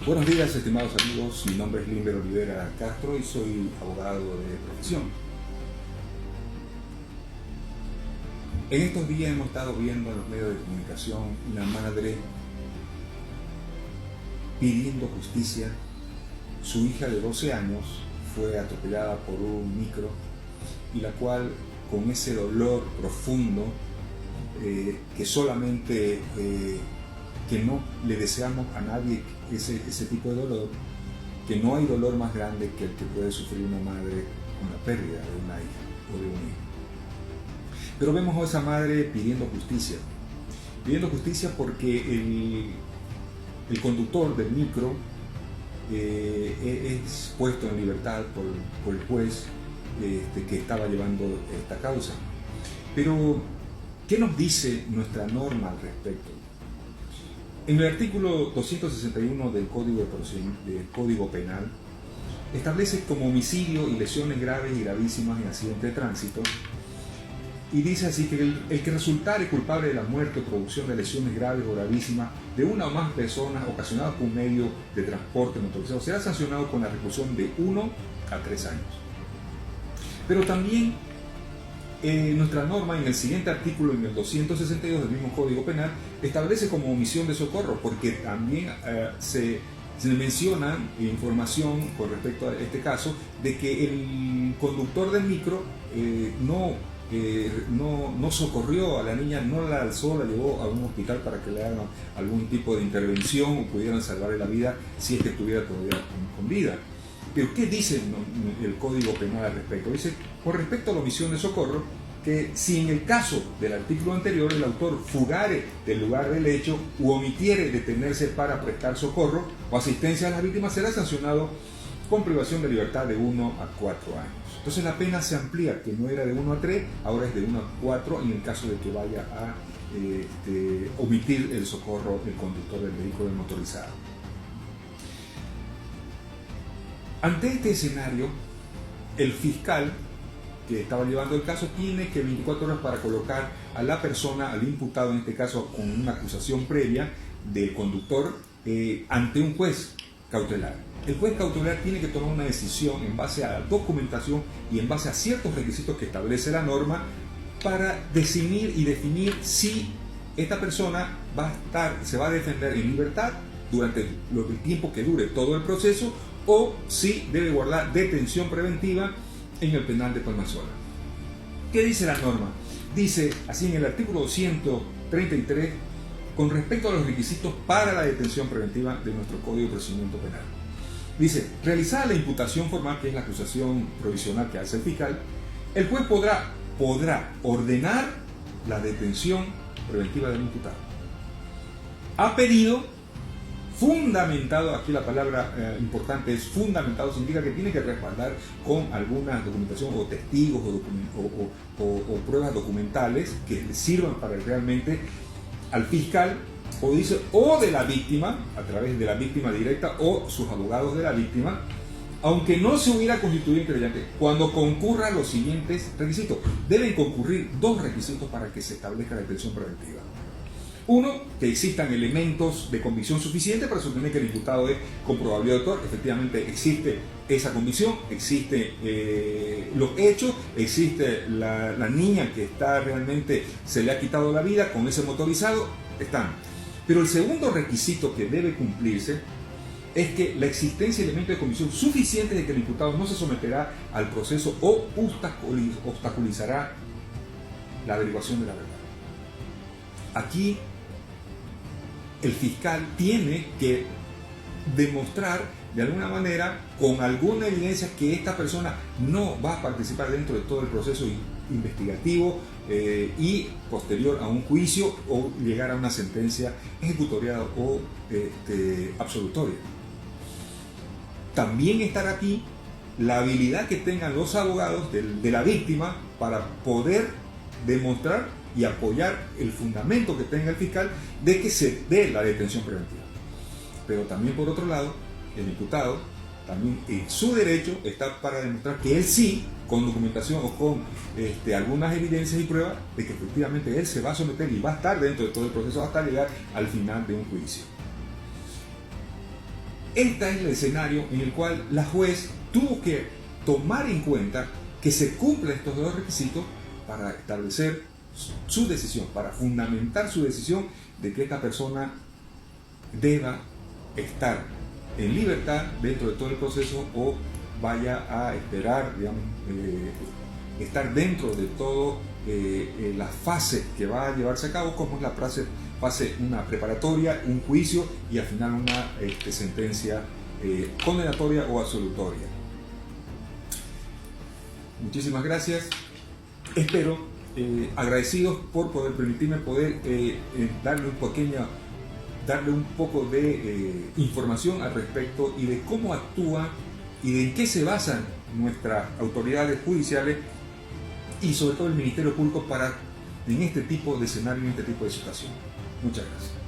Buenos días, estimados amigos. Mi nombre es Limber Olivera Castro y soy abogado de profesión. En estos días hemos estado viendo en los medios de comunicación una madre pidiendo justicia. Su hija de 12 años fue atropellada por un micro y la cual, con ese dolor profundo que solamente que no le deseamos a nadie ese tipo de dolor, que no hay dolor más grande que el que puede sufrir una madre con la pérdida de una hija o de un hijo. Pero vemos a esa madre pidiendo justicia porque el conductor del micro es puesto en libertad por el juez que estaba llevando esta causa. Pero, ¿qué nos dice nuestra norma al respecto? En el artículo 261 del Código Penal establece como homicidio y lesiones graves y gravísimas en accidente de tránsito, y dice así que el que resultare culpable de la muerte o producción de lesiones graves o gravísimas de una o más personas ocasionadas por un medio de transporte motorizado será sancionado con la reclusión de 1 a 3 años. Pero también nuestra norma en el siguiente artículo, en el 262 del mismo Código Penal, establece como omisión de socorro, porque también se menciona información con respecto a este caso de que el conductor del micro no socorrió a la niña, no la alzó, la llevó a un hospital para que le hagan algún tipo de intervención o pudieran salvarle la vida si es que estuviera todavía con vida. Pero ¿qué dice el Código Penal al respecto? Dice, con respecto a la omisión de socorro, que si en el caso del artículo anterior el autor fugare del lugar del hecho u omitiere detenerse para prestar socorro o asistencia a las víctimas, será sancionado con privación de libertad de 1 a 4 años. Entonces la pena se amplía, que no era de 1 a 3, ahora es de 1 a 4 en el caso de que vaya a omitir el socorro del conductor del vehículo motorizado. Ante este escenario, el fiscal que estaba llevando el caso tiene que 24 horas para colocar a la persona, al imputado en este caso, con una acusación previa del conductor ante un juez cautelar. El juez cautelar tiene que tomar una decisión en base a la documentación y en base a ciertos requisitos que establece la norma para definir si esta persona se va a defender en libertad durante el tiempo que dure todo el proceso, o si debe guardar detención preventiva en el penal de Palmasola. ¿Qué dice la norma? Dice así en el artículo 133, con respecto a los requisitos para la detención preventiva de nuestro Código de Procedimiento Penal. Dice, realizada la imputación formal, que es la acusación provisional que hace el fiscal, el juez podrá ordenar la detención preventiva del imputado. Ha pedido, fundamentado, aquí la palabra importante es fundamentado, significa que tiene que respaldar con alguna documentación o testigos o pruebas documentales que le sirvan para realmente al fiscal, o de la víctima, a través de la víctima directa o sus abogados de la víctima, aunque no se hubiera constituido en querellante, cuando concurra los siguientes requisitos. Deben concurrir 2 requisitos para que se establezca la detención preventiva. Uno, que existan elementos de convicción suficiente para sostener que el imputado es con probabilidad de autor. Efectivamente existe esa convicción, existe los hechos, existe la niña que está realmente, se le ha quitado la vida con ese motorizado, están. Pero el segundo requisito que debe cumplirse es que la existencia de elementos de convicción suficientes de que el imputado no se someterá al proceso o obstaculizará la averiguación de la verdad. Aquí el fiscal tiene que demostrar de alguna manera, con alguna evidencia, que esta persona no va a participar dentro de todo el proceso investigativo y posterior a un juicio o llegar a una sentencia ejecutoriada o absolutoria. También estará aquí la habilidad que tengan los abogados de la víctima para poder demostrar y apoyar el fundamento que tenga el fiscal de que se dé la detención preventiva. Pero también, por otro lado, el imputado también en su derecho está para demostrar que él sí, con documentación o con algunas evidencias y pruebas, de que efectivamente él se va a someter y va a estar dentro de todo el proceso hasta llegar al final de un juicio. Este es el escenario en el cual la juez tuvo que tomar en cuenta que se cumplen estos dos requisitos para establecer su decisión, para fundamentar su decisión de que esta persona deba estar en libertad dentro de todo el proceso o vaya a esperar, digamos, estar dentro de todo la fase que va a llevarse a cabo, como es la fase una preparatoria, un juicio y al final una sentencia condenatoria o absolutoria. Muchísimas gracias. Espero, agradecidos por permitirme poder darle un poco de información al respecto y de cómo actúa y de en qué se basan nuestras autoridades judiciales y sobre todo el Ministerio Público en este tipo de escenario, en este tipo de situación. Muchas gracias.